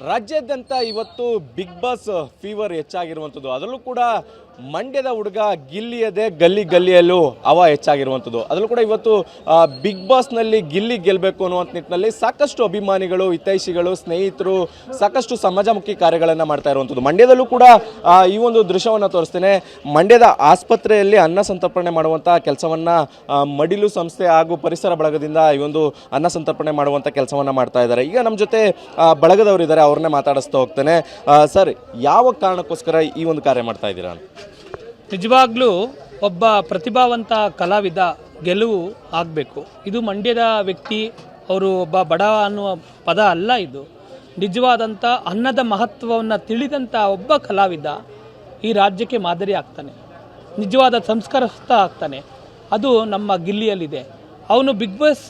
ರಾಜ್ಯಾದ್ಯಂತ ಇವತ್ತು big boss fever ಹೆಚ್ಚಾಗಿರುವಂಥದ್ದು. ಅದರಲ್ಲೂ ಕೂಡ ಮಂಡ್ಯದ ಹುಡುಗ ಗಿಲ್ಲಿಯದೇ ಗಲ್ಲಿ ಗಲ್ಲಿಯಲ್ಲೂ ಹವಾ ಹೆಚ್ಚಾಗಿರುವಂಥದ್ದು. ಅದರಲ್ಲೂ ಕೂಡ ಇವತ್ತು ಬಿಗ್ ಬಾಸ್ನಲ್ಲಿ ಗಿಲ್ಲಿ ಗೆಲ್ಲಬೇಕು ಅನ್ನುವಂಥ ನಿಟ್ಟಿನಲ್ಲಿ ಸಾಕಷ್ಟು ಅಭಿಮಾನಿಗಳು, ಹಿತೈಷಿಗಳು, ಸ್ನೇಹಿತರು ಸಾಕಷ್ಟು ಸಮಾಜಮುಖಿ ಕಾರ್ಯಗಳನ್ನು ಮಾಡ್ತಾ ಇರುವಂಥದ್ದು. ಮಂಡ್ಯದಲ್ಲೂ ಕೂಡ ಈ ಒಂದು ದೃಶ್ಯವನ್ನು ತೋರಿಸ್ತೇನೆ. ಮಂಡ್ಯದ ಆಸ್ಪತ್ರೆಯಲ್ಲಿ ಅನ್ನ ಸಂತರ್ಪಣೆ ಮಾಡುವಂಥ ಕೆಲಸವನ್ನು ಮಡಿಲು ಸಂಸ್ಥೆ ಹಾಗೂ ಪರಿಸರ ಬಳಗದಿಂದ ಈ ಒಂದು ಅನ್ನ ಸಂತರ್ಪಣೆ ಮಾಡುವಂಥ ಕೆಲಸವನ್ನು ಮಾಡ್ತಾ ಇದ್ದಾರೆ. ಈಗ ನಮ್ಮ ಜೊತೆ ಬಳಗದವರಿದ್ದಾರೆ, ಅವ್ರನ್ನೇ ಮಾತಾಡಿಸ್ತಾ ಹೋಗ್ತೇನೆ. ಸರ್, ಯಾವ ಕಾರಣಕ್ಕೋಸ್ಕರ ಈ ಒಂದು ಕಾರ್ಯ ಮಾಡ್ತಾ ಇದ್ದೀರಾ? ನಿಜವಾಗ್ಲೂ ಒಬ್ಬ ಪ್ರತಿಭಾವಂತ ಕಲಾವಿದ ಗೆಲುವು ಆಗಬೇಕು. ಇದು ಮಂಡ್ಯದ ವ್ಯಕ್ತಿ, ಅವರು ಒಬ್ಬ ಬಡ ಅನ್ನುವ ಪದ ಅಲ್ಲ. ಇದು ನಿಜವಾದಂಥ ಅನ್ನದ ಮಹತ್ವವನ್ನು ತಿಳಿದಂಥ ಒಬ್ಬ ಕಲಾವಿದ ಈ ರಾಜ್ಯಕ್ಕೆ ಮಾದರಿ ಆಗ್ತಾನೆ, ನಿಜವಾದ ಸಂಸ್ಕಾರಸ್ಥ ಆಗ್ತಾನೆ. ಅದು ನಮ್ಮ ಗಿಲ್ಲಿಯಲ್ಲಿದೆ. ಅವನು ಬಿಗ್ ಬಾಸ್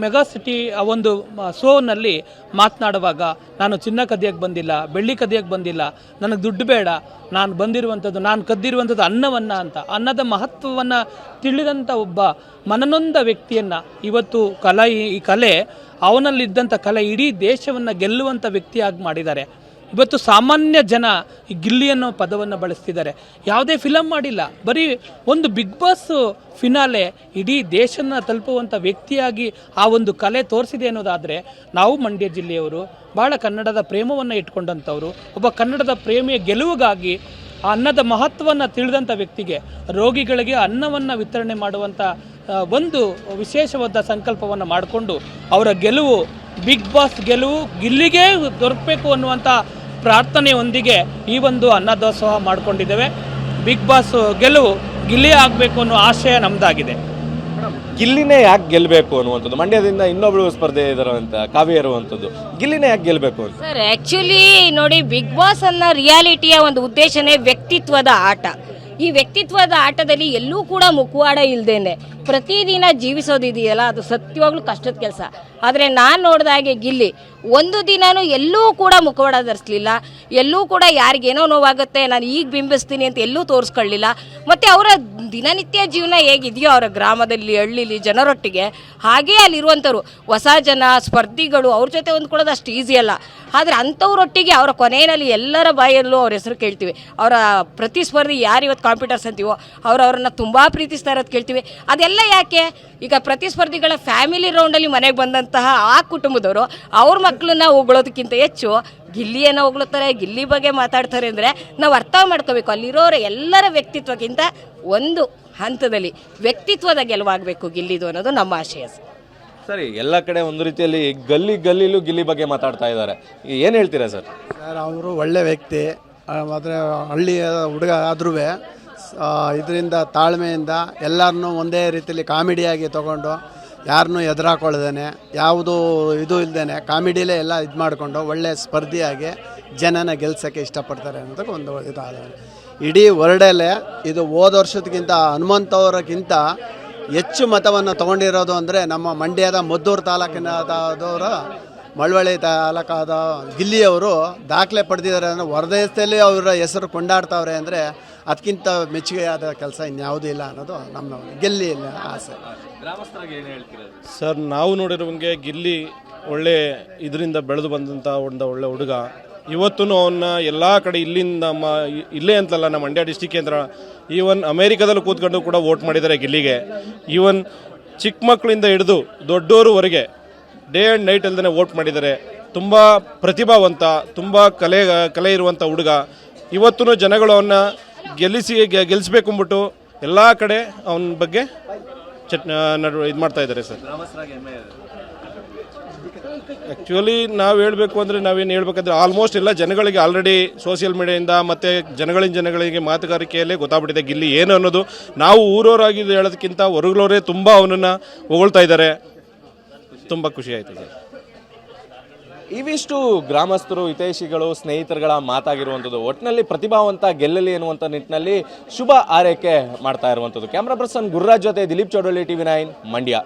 ಮೆಗಾ ಸಿಟಿ ಒಂದು ಶೋನಲ್ಲಿ ಮಾತನಾಡುವಾಗ, ನಾನು ಚಿನ್ನ ಕದಿಯಕ್ಕೆ ಬಂದಿಲ್ಲ, ಬೆಳ್ಳಿ ಕದಿಯಕ್ಕೆ ಬಂದಿಲ್ಲ, ನನಗೆ ದುಡ್ಡು ಬೇಡ, ನಾನು ಬಂದಿರುವಂಥದ್ದು, ನಾನು ಕದ್ದಿರುವಂಥದ್ದು ಅನ್ನವನ್ನು ಅಂತ, ಅನ್ನದ ಮಹತ್ವವನ್ನು ತಿಳಿದಂಥ ಒಬ್ಬ ಮನನೊಂದ ವ್ಯಕ್ತಿಯನ್ನು ಇವತ್ತು ಈ ಕಲೆ ಅವನಲ್ಲಿದ್ದಂಥ ಕಲೆ ಇಡೀ ದೇಶವನ್ನು ಗೆಲ್ಲುವಂಥ ವ್ಯಕ್ತಿಯಾಗಿ ಮಾಡಿದ್ದಾರೆ. ಇವತ್ತು ಸಾಮಾನ್ಯ ಜನ ಈ ಗಿಲ್ಲಿ ಅನ್ನೋ ಪದವನ್ನು ಬಳಸ್ತಿದ್ದಾರೆ. ಯಾವುದೇ ಫಿಲಮ್ ಮಾಡಿಲ್ಲ, ಬರೀ ಒಂದು ಬಿಗ್ ಬಾಸ್ ಫಿನಾಲೆ ಇಡೀ ದೇಶನ ತಲುಪುವಂಥ ವ್ಯಕ್ತಿಯಾಗಿ ಆ ಒಂದು ಕಲೆ ತೋರಿಸಿದೆ ಅನ್ನೋದಾದರೆ, ನಾವು ಮಂಡ್ಯ ಜಿಲ್ಲೆಯವರು ಭಾಳ ಕನ್ನಡದ ಪ್ರೇಮವನ್ನು ಇಟ್ಕೊಂಡಂಥವ್ರು, ಒಬ್ಬ ಕನ್ನಡದ ಪ್ರೇಮಿಯ ಗೆಲುವಿಗಾಗಿ ಆ ಅನ್ನದ ಮಹತ್ವವನ್ನು ತಿಳಿದಂಥ ವ್ಯಕ್ತಿಗೆ, ರೋಗಿಗಳಿಗೆ ಅನ್ನವನ್ನು ವಿತರಣೆ ಮಾಡುವಂಥ ಒಂದು ವಿಶೇಷವಾದ ಸಂಕಲ್ಪವನ್ನು ಮಾಡಿಕೊಂಡು ಅವರ ಗೆಲುವು, ಬಿಗ್ ಬಾಸ್ ಗೆಲುವು ಗಿಲ್ಲಿಗೆ ದೊರಕಬೇಕು ಅನ್ನುವಂಥ ಪ್ರಾರ್ಥನೆಯೊಂದಿಗೆ ಈ ಒಂದು ಅನ್ನದಾಸೋಹ ಮಾಡಿಕೊಂಡಿದ್ದೇವೆ. ಬಿಗ್ ಬಾಸ್ ಗೆಲುವು ಗಿಲ್ಲಿ ಆಗಬೇಕು ಅನ್ನೋ ಆಶಯ ನಮ್ಮದಾಗಿದೆ. ಗಿಲ್ಲಿನೇ ಯಾಕೆ ಗೆಲ್ಲಬೇಕು ಅನ್ನುವಂಥದ್ದು, ಮಂಡ್ಯದಿಂದ ಇನ್ನೊಬ್ಳು ಸ್ಪರ್ಧೆ ಇರುವಂಥ ಕಾವ್ಯ ಇರುವಂಥದ್ದು, ಗಿಲ್ಲಿನೇ ಯಾಕೆ ಗೆಲ್ಲಬೇಕು ಅಂತ? ಸರ್, ಆ್ಯಕ್ಚುಲಿ ನೋಡಿ, ಬಿಗ್ ಬಾಸ್ ಅನ್ನೋ ರಿಯಾಲಿಟಿಯ ಒಂದು ಉದ್ದೇಶನೇ ವ್ಯಕ್ತಿತ್ವದ ಆಟ. ಈ ವ್ಯಕ್ತಿತ್ವದ ಆಟದಲ್ಲಿ ಎಲ್ಲೂ ಕೂಡ ಮುಖವಾಡ ಇಲ್ಲದೇನೆ ಪ್ರತಿದಿನ ಜೀವಿಸೋದಿದೆಯಲ್ಲ, ಅದು ಸತ್ಯವಾಗ್ಲೂ ಕಷ್ಟದ ಕೆಲಸ. ಆದರೆ ನಾನು ನೋಡಿದ ಹಾಗೆ ಗಿಲ್ಲಿ ಒಂದು ದಿನವೂ ಎಲ್ಲೂ ಕೂಡ ಮುಖವಾಡ ಧರಿಸಲಿಲ್ಲ, ಎಲ್ಲೂ ಕೂಡ ಯಾರಿಗೇನೋ ನೋವಾಗುತ್ತೆ ನಾನು ಈಗ ಬಿಂಬಿಸ್ತೀನಿ ಅಂತ ಎಲ್ಲೂ ತೋರಿಸ್ಕೊಳ್ಳಿಲ್ಲ. ಮತ್ತು ಅವರ ದಿನನಿತ್ಯ ಜೀವನ ಹೇಗಿದೆಯೋ ಅವರ ಗ್ರಾಮದಲ್ಲಿ, ಹಳ್ಳಿಲಿ ಜನರೊಟ್ಟಿಗೆ, ಹಾಗೇ ಅಲ್ಲಿರುವಂಥವ್ರು ಹೊಸ ಜನ ಸ್ಪರ್ಧಿಗಳು ಅವ್ರ ಜೊತೆ ಹೊಂದ್ಕೊಳ್ಳೋದು ಅಷ್ಟು ಈಸಿ ಅಲ್ಲ. ಆದರೆ ಅಂಥವ್ರೊಟ್ಟಿಗೆ ಅವರ ಕೊನೆಯಲ್ಲಿ ಎಲ್ಲರ ಬಾಯಲ್ಲೂ ಅವ್ರ ಹೆಸರು ಕೇಳ್ತೀವಿ. ಅವರ ಪ್ರತಿಸ್ಪರ್ಧಿ ಯಾರು ಇವತ್ತು ಕಾಂಪಿಟರ್ಸ್ ಅಂತೀವೋ ಅವ್ರನ್ನ ತುಂಬ ಪ್ರೀತಿಸ್ತಾ ಇರೋದು ಕೇಳ್ತೀವಿ. ಅದೆಲ್ಲ ಯಾಕೆ? ಈಗ ಪ್ರತಿಸ್ಪರ್ಧಿಗಳ ಫ್ಯಾಮಿಲಿ ರೌಂಡಲ್ಲಿ ಮನೆಗೆ ಬಂದಂತಹ ಆ ಕುಟುಂಬದವರು ಅವ್ರ ಮಕ್ಕಳನ್ನ ಹೊಗಳೋದಕ್ಕಿಂತ ಹೆಚ್ಚು ಗಿಲ್ಲಿಯನ್ನು ಹೊಗಳುತ್ತಾರೆ, ಗಿಲ್ಲಿ ಬಗ್ಗೆ ಮಾತಾಡ್ತಾರೆ. ಅಂದರೆ ನಾವು ಅರ್ಥ ಮಾಡ್ಕೋಬೇಕು, ಅಲ್ಲಿರೋರ ಎಲ್ಲರ ವ್ಯಕ್ತಿತ್ವಕ್ಕಿಂತ ಒಂದು ಹಂತದಲ್ಲಿ ವ್ಯಕ್ತಿತ್ವದ ಗೆಲುವಾಗಬೇಕು ಗಿಲ್ಲಿದು ಅನ್ನೋದು ನಮ್ಮ ಆಶಯ. ಸರಿ, ಎಲ್ಲ ಕಡೆ ಒಂದು ರೀತಿಯಲ್ಲಿ ಗಲ್ಲಿಲೂ ಗಿಲ್ಲಿ ಬಗ್ಗೆ ಮಾತಾಡ್ತಾ ಇದ್ದಾರೆ, ಏನು ಹೇಳ್ತೀರಾ ಸರ್? ಸರ್, ಅವರು ಒಳ್ಳೆ ವ್ಯಕ್ತಿ, ಆದರೆ ಹಳ್ಳಿಯ ಹುಡುಗ ಆದ್ರೂ ಇದರಿಂದ ತಾಳ್ಮೆಯಿಂದ ಎಲ್ಲರನ್ನೂ ಒಂದೇ ರೀತಿಯಲ್ಲಿ ಕಾಮಿಡಿಯಾಗಿ ತೊಗೊಂಡು, ಯಾರನ್ನೂ ಎದುರಾಕೊಳ್ಳದೇನೆ, ಯಾವುದೂ ಇದು ಇಲ್ಲದೇ ಕಾಮಿಡಿಲೇ ಎಲ್ಲ ಇದು ಮಾಡಿಕೊಂಡು ಒಳ್ಳೆ ಸ್ಪರ್ಧಿಯಾಗಿ ಜನನ ಗೆಲ್ಸೋಕ್ಕೆ ಇಷ್ಟಪಡ್ತಾರೆ ಅನ್ನೋದಕ್ಕೆ ಒಂದು ಇದಾದ ಇಡೀ ವರ್ಲ್ಡಲ್ಲೇ ಇದು ಹೋದ ವರ್ಷದಕ್ಕಿಂತ ಹನುಮಂತವ್ರಿಗಿಂತ ಹೆಚ್ಚು ಮತವನ್ನು ತೊಗೊಂಡಿರೋದು ಅಂದರೆ ನಮ್ಮ ಮಂಡ್ಯದ ಮದ್ದೂರು ತಾಲೂಕಿನದವರು, ಮಳವಳ್ಳಿ ತಾಲೂಕಾದ ಗಿಲ್ಲಿಯವರು ದಾಖಲೆ ಪಡೆದಿದ್ದಾರೆ. ಅಂದರೆ ಹೊರದೇಶದಲ್ಲಿ ಅವರ ಹೆಸರು ಕೊಂಡಾಡ್ತಾವ್ರೆ ಅಂದರೆ ಅದಕ್ಕಿಂತ ಮೆಚ್ಚುಗೆಯಾದ ಕೆಲಸ ಇನ್ಯಾವುದೂ ಇಲ್ಲ ಅನ್ನೋದು ನಮ್ಮ ಗಿಲ್ಲಿ ಆಸೆ. ಸರ್, ನಾವು ನೋಡಿರುವಂಗೆ ಗಿಲ್ಲಿ ಒಳ್ಳೆ ಇದರಿಂದ ಬೆಳೆದು ಬಂದಂಥ ಒಂದು ಒಳ್ಳೆ ಹುಡುಗ. ಇವತ್ತೂ ಅವನ್ನ ಎಲ್ಲ ಕಡೆ ಇಲ್ಲಿಂದ ಇಲ್ಲೇ ಅಂತಲ್ಲ, ನಮ್ಮ ಮಂಡ್ಯ ಡಿಸ್ಟಿಕ್ ಕೇಂದ್ರ, ಈವನ್ ಅಮೇರಿಕಾದಲ್ಲೂ ಕೂತ್ಕೊಂಡು ಕೂಡ ವೋಟ್ ಮಾಡಿದ್ದಾರೆ ಗಿಲ್ಲಿಗೆ. ಈವನ್ ಚಿಕ್ಕ ಮಕ್ಕಳಿಂದ ಹಿಡಿದು ದೊಡ್ಡೋರುವರೆಗೆ ಡೇ ಆ್ಯಂಡ್ ನೈಟ್ ಅಲ್ಲದೆ ವೋಟ್ ಮಾಡಿದ್ದಾರೆ. ತುಂಬ ಪ್ರತಿಭಾವಂತ, ತುಂಬ ಕಲೆ ಇರುವಂಥ ಹುಡುಗ. ಇವತ್ತೂ ಜನಗಳು ಅವನ್ನ ಗೆಲ್ಲಿಸಬೇಕು ಅಂದ್ಬಿಟ್ಟು ಎಲ್ಲ ಕಡೆ ಅವನ ಬಗ್ಗೆ ಇದು ಮಾಡ್ತಾ ಇದ್ದಾರೆ ಸರ್. ಆ್ಯಕ್ಚುಲಿ ನಾವು ಹೇಳಬೇಕು ಅಂದರೆ ನಾವೇನು ಹೇಳ್ಬೇಕಂದ್ರೆ ಆಲ್ಮೋಸ್ಟ್ ಎಲ್ಲ ಜನಗಳಿಗೆ ಆಲ್ರೆಡಿ ಸೋಷಿಯಲ್ ಮೀಡಿಯಾದಿಂದ ಮತ್ತು ಜನಗಳಿಗೆ ಮಾತುಗಾರಿಕೆಯಲ್ಲೇ ಗೊತ್ತಾಗ್ಬಿಟ್ಟಿದೆ ಗಿಲ್ಲಿ ಏನು ಅನ್ನೋದು. ನಾವು ಊರವರಾಗಿ ಹೇಳೋದಕ್ಕಿಂತ ಹೊರಗಳವರೇ ತುಂಬ ಅವನನ್ನು ಹೊಗಳ್ತಾ ಇದ್ದಾರೆ. ತುಂಬ ಖುಷಿ ಆಯಿತು ಸರ್. ಇವಿಷ್ಟು ಗ್ರಾಮಸ್ಥರು, ಹಿತೈಷಿಗಳು, ಸ್ನೇಹಿತರುಗಳ ಮಾತಾಗಿರುವಂಥದ್ದು. ಒಟ್ಟಿನಲ್ಲಿ ಪ್ರತಿಭಾವಂತ ಗೆಲ್ಲಲಿ ಎನ್ನುವಂಥ ನಿಟ್ಟಿನಲ್ಲಿ ಶುಭ ಹಾರೈಕೆ ಮಾಡ್ತಾ ಇರುವಂಥದ್ದು. ಕ್ಯಾಮ್ರಾ ಪರ್ಸನ್ ಗುರುರಾಜ್ ಜೊತೆ ದಿಲೀಪ್ ಚೌಡಳ್ಳಿ, TV9 ಮಂಡ್ಯ.